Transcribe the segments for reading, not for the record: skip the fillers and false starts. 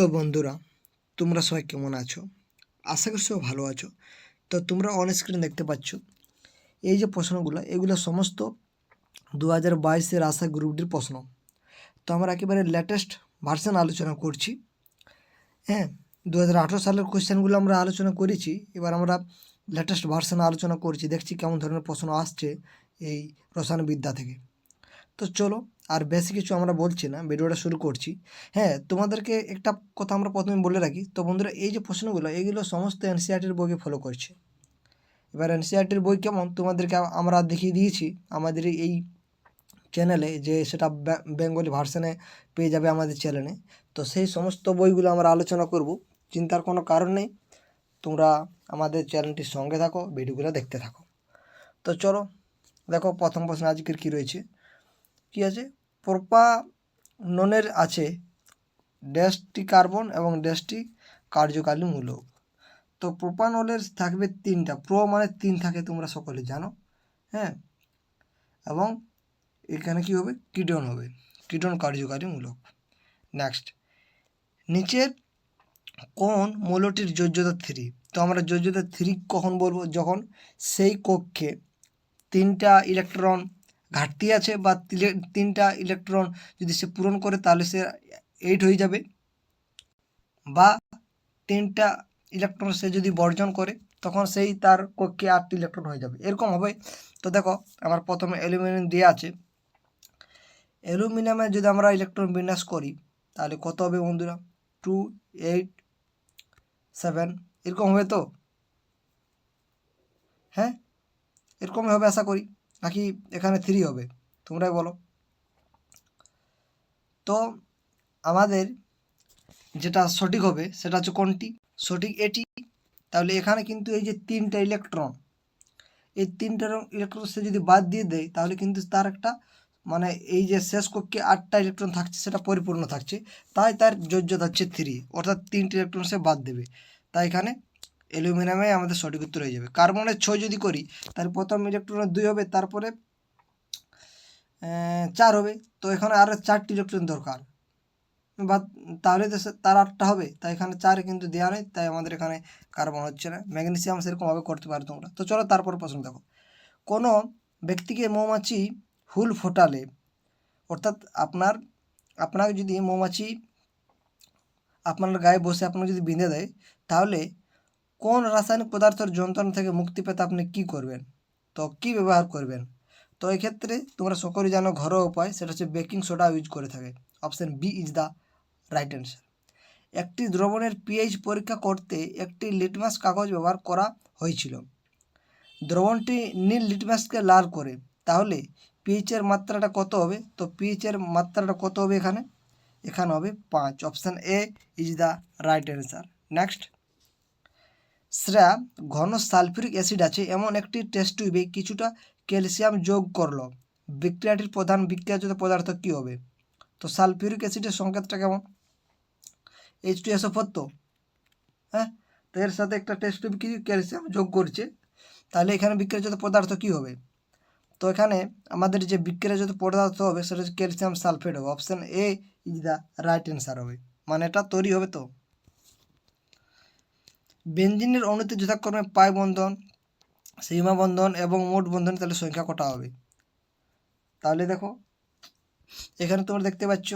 তো বন্ধুরা, তোমরা সবাই কেমন আছো? আশা করি সবাই ভালো আছো। তো তোমরা অন স্ক্রিন দেখতে পাচ্ছ এই যে প্রশ্নগুলো, এগুলো সমস্ত 2022-এর আশা গ্রুপ ডির প্রশ্ন। তো আমরা একেবারে লেটেস্ট ভার্সন আলোচনা করছি। হ্যাঁ, 2018 সালের কোয়েশ্চেনগুলো আমরা আলোচনা করেছি। এবার আমরা লেটেস্ট ভার্সন আলোচনা করছি, দেখছি কেমন ধরনের প্রশ্ন আসছে এই রসায়নবিদ্যা থেকে। তো চলো, আর বেশি কিছু আমরা বলছি না, ভিডিওটা শুরু করছি। হ্যাঁ, তোমাদেরকে একটা কথা আমরা প্রথমে বলে রাখি। তো বন্ধুরা, এই যে প্রশ্নগুলো, এগুলো সমস্ত এনসিইআরটির বইকে ফলো করছে। এবার এনসিইআরটির বই কেমন তোমাদেরকে আমরা দেখিয়ে দিয়েছি আমাদের এই চ্যানেলে, যে সেটা বেঙ্গলি ভার্সনে পেয়ে যাবে আমাদের চ্যানেলে। তো সেই সমস্ত বইগুলো আমরা আলোচনা করব, চিন্তার কোনো কারণ নেই। তোমরা আমাদের চ্যানেলটির সঙ্গে থাকো, ভিডিওগুলো দেখতে থাকো। তো চলো দেখো, প্রথম প্রশ্ন আজকের কী রয়েছে। কী আছে? প্রোপাননের আছে ড্যাশটি কার্বন এবং ড্যাশটি কার্যকারী মূলক। তো প্রোপানলের থাকবে 3টা। প্রো মানে 3 থাকে, তোমরা সকলে জানো। হ্যাঁ, এবং এখানে কি হবে? কিটোন হবে, কিটোন কার্যকারী মূলক। নেক্সট, নিচের কোন মৌলটির যোজ্যতা 3? তো আমরা যোজ্যতা 3 কখন বলবো? যখন সেই কক্ষে 3টা ইলেকট্রন ঘাটতি আছে, বা 3টা ইলেকট্রন যদি সে পূরণ করে তাহলে সে 8 হয়ে যাবে, বা 3টা ইলেকট্রন সে যদি বর্জন করে তখন সেই তার কক্ষে 8টি ইলেকট্রন হয়ে যাবে, এরকম হবে। তো দেখো, আমার প্রথমে অ্যালুমিনিয়াম দেওয়া আছে। অ্যালুমিনিয়ামে যদি আমরা ইলেকট্রন বিন্যাস করি তাহলে কত হবে বন্ধুরা? 2 8 7 এরকম হবে। তো হ্যাঁ, এরকমই হবে আশা করি, নাকি এখানে 3 হবে? তোমরাই বলো। তো আমাদের যেটা সঠিক হবে সেটা হচ্ছে কোনটি? সঠিক এটি। তাহলে এখানে কিন্তু এই যে 3টা ইলেকট্রন, এই 3টা ইলেকট্রন সে যদি বাদ দিয়ে দেয় তাহলে কিন্তু তার একটা, মানে এই যে শেষ কক্ষে 8টা ইলেকট্রন থাকছে সেটা পরিপূর্ণ থাকছে, তাই তার যোজ্যতা হচ্ছে 3, অর্থাৎ 3টি ইলেকট্রন সে বাদ দেবে। তাই এখানে অ্যালুমিনিয়ামে আমাদের সঠিক উত্তর হয়ে যাবে। কার্বনের 6 যদি করি তাহলে প্রথম ইলেকট্রনের 2 হবে, তারপরে 4 হবে। তো এখানে আরও 4টি ইলেকট্রন দরকার, বা তাহলে তো তার 8টা হবে। তাই এখানে 4 কিন্তু দেওয়া নেই, তাই আমাদের এখানে কার্বন হচ্ছে না। ম্যাগনেসিয়াম সেরকমভাবে করতে পারো তোমরা। তো চলো তারপর প্রশ্ন দেখো। কোনো ব্যক্তিকে মৌমাছি হুল ফোটালে, অর্থাৎ আপনাকে যদি মৌমাছি আপনার গায়ে বসে আপনাকে যদি বেঁধে দেয়, তাহলে কোন রাসায়নিক পদার্থের যন্ত্রণা থেকে মুক্তি পেতে আপনি কী করবেন? তো কী ব্যবহার করবেন? তো এক্ষেত্রে তোমরা সকলেই জানো ঘরোয়া উপায়, সেটা হচ্ছে বেকিং সোডা ইউজ করে থাকে। Option B is the right answer. একটি দ্রবণের পিএইচ পরীক্ষা করতে একটি লিটমাস কাগজ ব্যবহার করা হয়েছিল। দ্রবণটি নীল লিটমাসকে লাল করে, তাহলে পিএইচের মাত্রাটা কত হবে? তো পিএইচের মাত্রাটা কত হবে এখানে? এখানে হবে 5। Option A is the right answer. Next, Shreya ঘন সালফিউরিক অ্যাসিড আছে এমন একটি টেস্ট টিউবে কিছুটা ক্যালসিয়াম যোগ করলো, বিক্রিয়াটির প্রধান বিক্রিয়াজাত পদার্থ কী হবে? তো সালফিউরিক অ্যাসিডের সংকেতটা কেমন? H2SO4। তো হ্যাঁ, তো এর সাথে একটা টেস্ট টিউব কি ক্যালসিয়াম যোগ করছে, তাহলে এখানে বিক্রিয়াজাত পদার্থ কী হবে? তো এখানে আমাদের যে বিক্রিয়াজাত পদার্থ হবে সেটা হচ্ছে ক্যালসিয়াম সালফেট হবে। Option A is the right answer হবে, মানে এটা তৈরি হবে। তো বেনজিনের অণুতে যথাক্রমে পাই বন্ধন, সীমা বন্ধন এবং মোট বন্ধন তাহলে সংখ্যা কটা হবে? তাহলে দেখো, এখানে তোমরা দেখতে পাচ্ছ,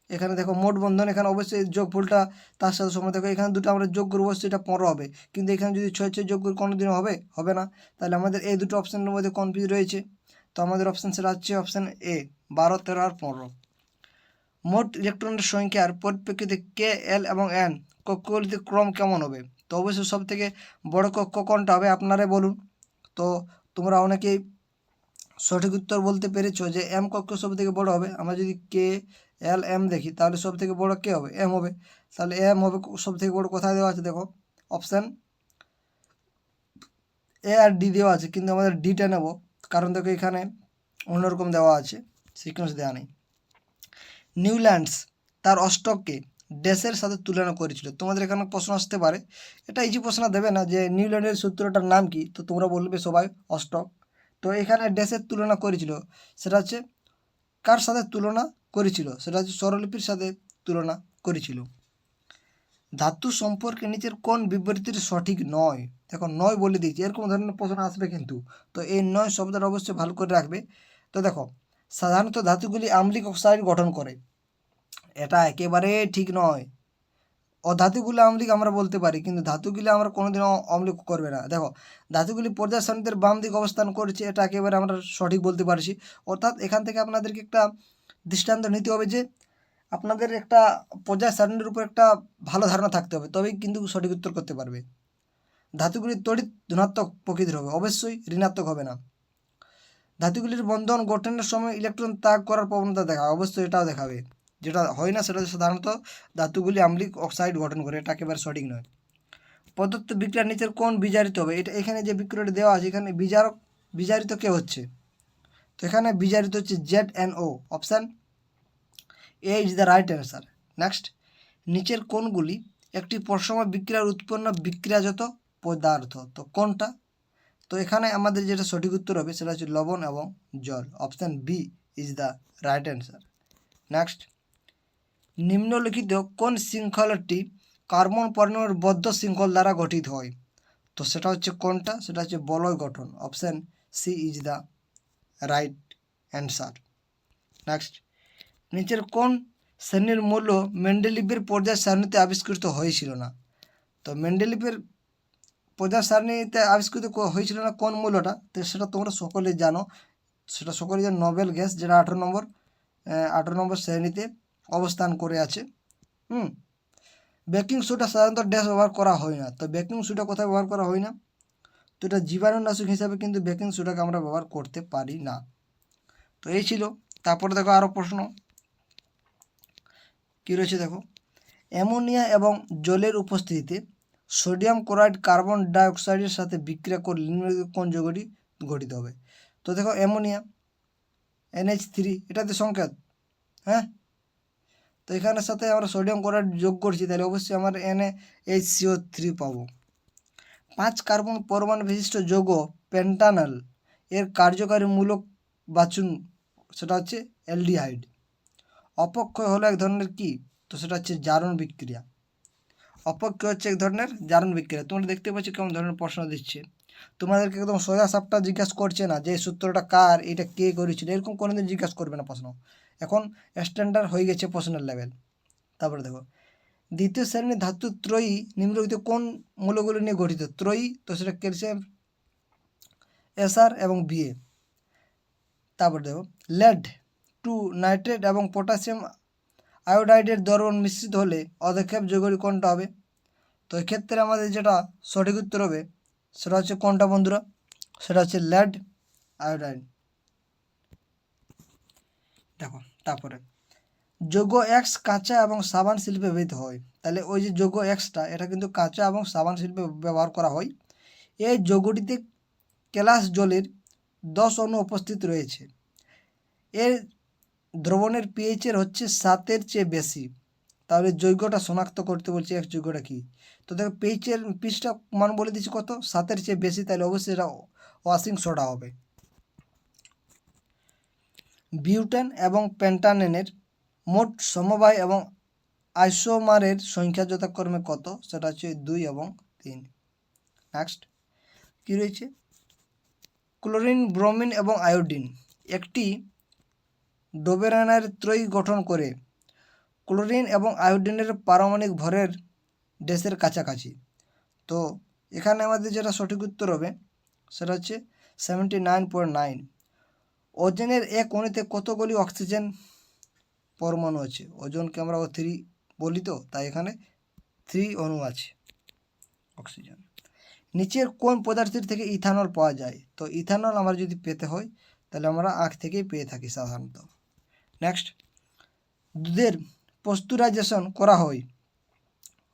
এখানে দেখো মোট বন্ধন, এখানে অবশ্যই যোগফলটা তার সাথে সমান। দেখো এখানে দুটো আমরা যোগ করবো, সেটা 15 হবে, কিন্তু এখানে যদি 6 6 যোগ করি কোনো দিনও হবে না। তাহলে আমাদের এই দুটো অপশানের মধ্যে কনফিউজ রয়েছে। তো আমাদের অপশান সেটা হচ্ছে অপশান এ, 12 13 আর 15। মোট ইলেকট্রনের সংখ্যার পরিপ্রেক্ষিতে কে, এল এবং এন কক্ষগুলিতে ক্রম কেমন হবে? তো অবশ্যই সব থেকে বড় কক্ষ কোনটা হবে আপনারাই বলুন। তো তোমরা অনেকেই সঠিক উত্তর বলতে পেরেছো যে এম কক্ষ সব থেকে বড় হবে। আমরা যদি কে, এল, এম দেখি তাহলে সব থেকে বড় কে হবে? এম হবে। তাহলে এম হবে সব থেকে বড়। কোথায় দেওয়া আছে দেখো, অপশান এ আর ডি দেওয়া আছে, কিন্তু আমাদের ডিটা নেব, কারণ দেখো এখানে অন্যরকম দেওয়া আছে, সিকোয়েন্স দেওয়া নেই। নিউল্যান্ডস তার অষ্টককে ড্যাশের সাথে তুলনা করেছিল। তোমাদের এখানে প্রশ্ন আসতে পারে, এটা ইজি প্রশ্ন দেবে না, যে নিউল্যান্ডের সূত্রটার নাম কি? তো তোমরা বলবে সবাই অষ্টক। তো এখানে ড্যাশের তুলনা করেছিল, সেটা হচ্ছে কার সাথে তুলনা করেছিল? সেটা হচ্ছে স্বরলিপির সাথে তুলনা করেছিল। ধাতু সম্পর্কে নিচের কোন বিবৃতিটি সঠিক নয়? দেখো নয় বলে দিয়েছি, এরকম ধরনের প্রশ্ন আসবে কিন্তু। তো এই নয় শব্দটা অবশ্যই ভালো করে রাখবে। তো দেখো সাধারণত ধাতুগুলি আম্লিক অক্সাইড গঠন করে, এটা একেবারে ঠিক নয়। অধাতুগুলো আম্লিক আমরা বলতে পারি, কিন্তু ধাতুগুলি আমরা কোনোদিনও অম্লিক করবে না। দেখো ধাতুগুলি পর্যায় সারণীতে বাম দিকে অবস্থান করেছে, এটা একেবারে আমরা সঠিক বলতে পারছি। অর্থাৎ এখান থেকে আপনাদেরকে একটা দৃষ্টান্ত নিতে হবে যে আপনাদের একটা পর্যায় সারণীর উপর একটা ভালো ধারণা থাকতে হবে, তবেই কিন্তু সঠিক উত্তর করতে পারবে। ধাতুগুলি তড়িৎ ধনাত্মক প্রকৃতির হবে, অবশ্যই ঋণাত্মক হবে না। ধাতুগুলির বন্ধন গঠনের সময় ইলেকট্রন ত্যাগ করার প্রবণতা দেখায়, অবশ্যই এটাও দেখাবে। যেটা হয় না সেটা সাধারণত ধাতুগুলি আম্লিক অক্সাইড গঠন করে, এটা একেবারে সঠিক নয়। প্রদত্ত বিক্রিয়ার নিচের কোন বিজারিত হবে? এটা এখানে যে বিক্রিয়াটি দেওয়া আছে এখানে বিজারিত কে হচ্ছে? তো এখানে বিজারিত হচ্ছে ZNO, option A is the right answer. Next, নিচের কোনগুলি একটি পরসময় বিক্রিয়ার উৎপন্ন বিক্রিয়াজাত পদার্থ? তো কোনটা? তো এখানে আমাদের যেটা সঠিক উত্তর হবে সেটা হচ্ছে লবণ এবং জল, option B is the right answer. Next, নিম্নলিখিত কোন শৃঙ্খলটি কার্বন পরমাণুর বদ্ধ শৃঙ্খল দ্বারা গঠিত হয়? তো সেটা হচ্ছে কোনটা? সেটা হচ্ছে বলয় গঠন, option C is the right answer. Next, নিচের কোন শ্রেণীর মূল্য মেন্ডেলিভের পর্যায় সারণীতে আবিষ্কৃত হয়েছিল না? তো মেন্ডেলিভের পর্যায় সারণীতে আবিষ্কৃত হয়েছিল না কোন মূল্যটা? তো সেটা তোমরা সকলেই জানো, সেটা সকলেই জানো, নোবেল গ্যাস, যেটা 18 নম্বর শ্রেণীতে অবস্থান করে আছে। বেকিং সোডা সাধারণত ড্যাশ ব্যবহার করা হয় না। তো বেকিং সোডা কোথায় ব্যবহার করা হয় না? তো এটা জীবাণুনাশক হিসাবে কিন্তু বেকিং সোডাকে আমরা ব্যবহার করতে পারি না। তো এই ছিল। তারপরে দেখো আরও প্রশ্ন কী রয়েছে, দেখো অ্যামোনিয়া এবং জলের উপস্থিতিতে সোডিয়াম ক্লোরাইড কার্বন ডাইঅক্সাইডের সাথে বিক্রিয়া করলে নিম্নলিখিত কোন যৌগটি গঠিত হবে? তো দেখো অ্যামোনিয়া NH3, এটাতে সংকেত, হ্যাঁ। তো এখানের সাথে আমরা সোডিয়াম ক্লোরাইড যোগ করছি, তাহলে অবশ্যই আমরা NaHCO3 পাবো। 5 কার্বন পরমাণু বিশিষ্ট যৌগ পেন্টানল এর কার্যকারী মূলক বাছুন, সেটা হচ্ছে অ্যালডিহাইড। অপক্ষয় হলো এক ধরনের কি? তো সেটা হচ্ছে জারণ বিক্রিয়া। অপক্ষয় হচ্ছে এক ধরনের জারণ বিক্রিয়া। তোমরা দেখতে পাচ্ছ কেমন ধরনের প্রশ্ন দিচ্ছে, তোমাদেরকে একদম সোজা সাপটা জিজ্ঞাসা করছে না যে সূত্রটা কার, এটা কে করেছিল, এরকম কোনোদিন জিজ্ঞাসা করবে না প্রশ্ন। এখন স্ট্যান্ডার্ড হয়ে গেছে প্রশ্নের লেভেল। তারপরে দেখো দ্বিতীয় শ্রেণীর ধাতু ত্রয়ী নিম্নলিখিত কোন মৌলগুলো নিয়ে গঠিত? ত্রয়ী, তো সেটা ক্যালসিয়াম, SR এবং BA। তারপর দেখো লেড 2 নাইট্রেট এবং পটাশিয়াম আয়োডাইডের দ্রবণ মিশ্রিত হলে অধক্ষেপ যৌগটি কোনটা হবে? তো এক্ষেত্রে আমাদের যেটা সঠিক উত্তর হবে সেটা হচ্ছে কোনটা বন্ধুরা? সেটা হচ্ছে লেড আয়োডাইড। দেখো তারপরে যৌগ এক্স কাঁচা এবং সাবান শিল্পে ব্যবহৃত হয়, তাহলে ওই যে যৌগ এক্সটা এটা কিন্তু কাঁচা এবং সাবান শিল্পে ব্যবহার করা হয়। এই যৌগটিতে কেলাস জলের 10 অণু উপস্থিত রয়েছে। এর দ্রবণের পিএইচের হচ্ছে 7-এর চেয়ে বেশি। তাহলে যৌগটা শনাক্ত করতে বলছে এক যৌগটা কি? তো দেখো পিএইচটা মান বলে দিচ্ছি কত, 7-এর চেয়ে বেশি, তাহলে অবশ্যই এটা ওয়াশিং সোডা হবে। বিউটেন এবং পেন্টানেনের মোট সমবায় এবং আইসোমারের সংখ্যা যথাক্রমে কত? সেটা হচ্ছে 2 এবং 3। নেক্সট কী রয়েছে? ক্লোরিন, ব্রোমিন এবং আয়োডিন একটি ডোবেরানার ত্রয়ী গঠন করে। ক্লোরিন এবং আয়োডিনের পারমাণবিক ভরের ড্যাশের কাছাকাছি। তো এখানে আমাদের যেটা সঠিক উত্তর হবে সেটা হচ্ছে 79.9। ওজনের এক অণুতে কতগুলি অক্সিজেন পরমাণু আছে? ওজনকে আমরা O3 বলি, তো তাই এখানে 3 অণু আছে অক্সিজেন। নিচের কোন পদার্থের থেকে ইথানল পাওয়া যায়? তো ইথানল আমরা যদি পেতে হয় তাহলে আমরা আখ থেকেই পেয়ে থাকি সাধারণত। নেক্সট, দুধের পাস্তুরাইজেশন করা হয়,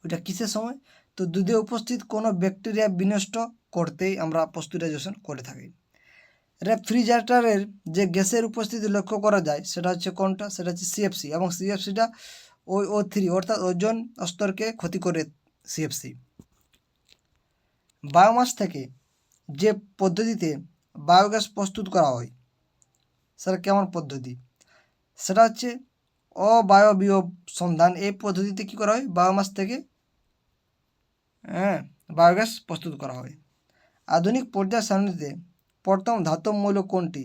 ওইটা কিসের সময়? তো দুধে উপস্থিত কোনো ব্যাকটেরিয়া বিনষ্ট করতেই আমরা পাস্তুরাইজেশন করে থাকি। রেফ্রিজারেটরের যে গ্যাসের উপস্থিতি লক্ষ্য করা যায় সেটা হচ্ছে কোনটা? সেটা হচ্ছে CFC, এবং CFCটা ওই O3 অর্থাৎ ওজোন স্তরকে ক্ষতি করে CFC। বায়োমাস থেকে যে পদ্ধতিতে বায়োগ্যাস প্রস্তুত করা হয় সেটা কেমন পদ্ধতি? সেটা হচ্ছে অবায়বীয় সন্ধান। এই পদ্ধতিতে কী করা হয়? বায়োমাস থেকে বায়োগ্যাস প্রস্তুত করা হয়। আধুনিক পর্যায় সারণীতে প্রথম ধাতব মৌল কোনটি?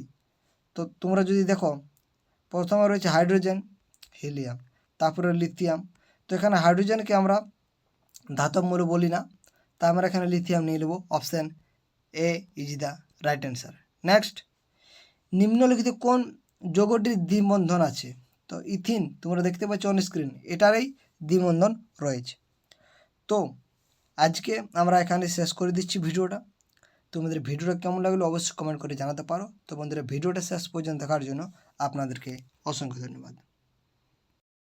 তো তোমরা যদি দেখো প্রথমে রয়েছে হাইড্রোজেন, হিলিয়াম, তারপরে লিথিয়াম। তো এখানে হাইড্রোজেনকে আমরা ধাতব মৌল বলি না, তা আমরা এখানে লিথিয়াম নিয়ে নেব। Option A is the right answer. Next, নিম্নলিখিত কোন যৌগটির দ্বিবন্ধন আছে? তো ইথিন, তোমরা দেখতে পাচ্ছ অন স্ক্রিন, এটারই দ্বিবন্ধন রয়েছে। তো আজকে আমরা এখানে শেষ করে দিচ্ছি ভিডিওটা। তোমাদের ভিডিওটা কেমন লাগলো অবশ্যই কমেন্ট করে জানাতে পারো। তো বন্ধুরা, ভিডিওটা শেষ পর্যন্ত দেখার জন্য আপনাদেরকে অসংখ্য ধন্যবাদ।